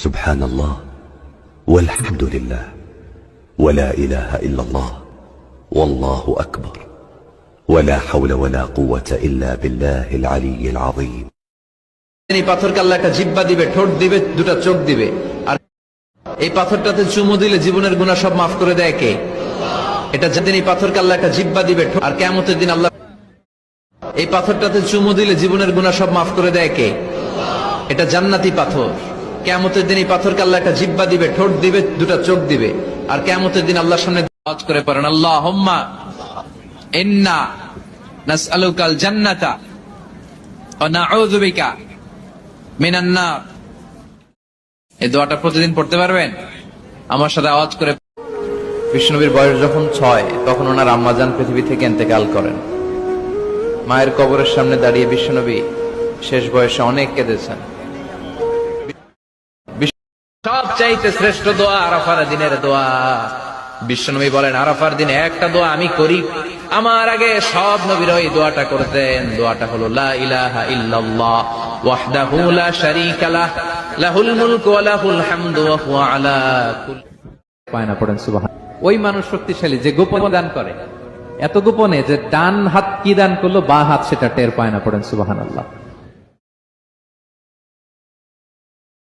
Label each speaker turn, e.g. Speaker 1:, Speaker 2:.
Speaker 1: سبحان الله والحمد لله ولا إله إلا الله والله أكبر ولا حول ولا قوة إلا بالله العلي العظيم।
Speaker 2: এই পাথরকে আল্লাহ একটা জিহ্বা দিবে, ঠোঁট দিবে, দুটা চোখ দিবে। আর এই পাথরটাতে চুমু দিলে জীবনের গুনাহ সব মাফ করে দেয় কে? এটা যেদিন এই পাথরকে আল্লাহ একটা জিহ্বা দিবে, আর কিয়ামতের দিন আল্লাহ এই পাথরটাতে চুমু দিলে জীবনের গুনাহ সব মাফ করে দেয় কে? এটা জান্নাতি পাথর। কিয়ামতের দিন এই পাথরকে আল্লাহ একটা জিহ্বা দিবে, ঠোঁট দিবে, দুটা চোখ দিবে। আর কিয়ামতের দিন আল্লাহর সামনে দোয়া করে পড়েন, আল্লাহুম্মা ইন্না নাসআলুকাল জান্নাতা ওয়া নাউযু বিকা মিনান নার। এই দোয়াটা প্রতিদিন পড়তে পারবেন? আমার সাথে আওয়াজ করে। বিষ্ণুনবীর বয়স যখন 6 তখন ওনার আম্মাজান পৃথিবী থেকে ইন্তেকাল করেন। মায়ের কবরের সামনে দাঁড়িয়ে বিষ্ণুনবী শেষ বয়সে অনেক কেঁদেছেন। সবচাইতে শ্রেষ্ঠ দোয়া আরাফার দিনের দোয়া। বিশ্বনবী বলেন, আরাফার দিনে একটা দোয়া আমি করি, আমার আগে সব নবীরা এই দোয়াটা করতেন। দোয়াটা হলো লা ইলাহা ইল্লাল্লাহ ওয়াহদাহু লা শারীকা লাহ লাহুল মুলকু ওয়া লাহুল হামদু ওয়া হুয়া আলা কুল্লি। পায়না পড়েন সুবহান। ওই মানুষ শক্তিশালী যে গোপনে দান করে, এত গোপনে যে ডান হাত কি দান করলো, বা হাত সেটা টের পায় না। পড়েন সুবহানাল্লাহ।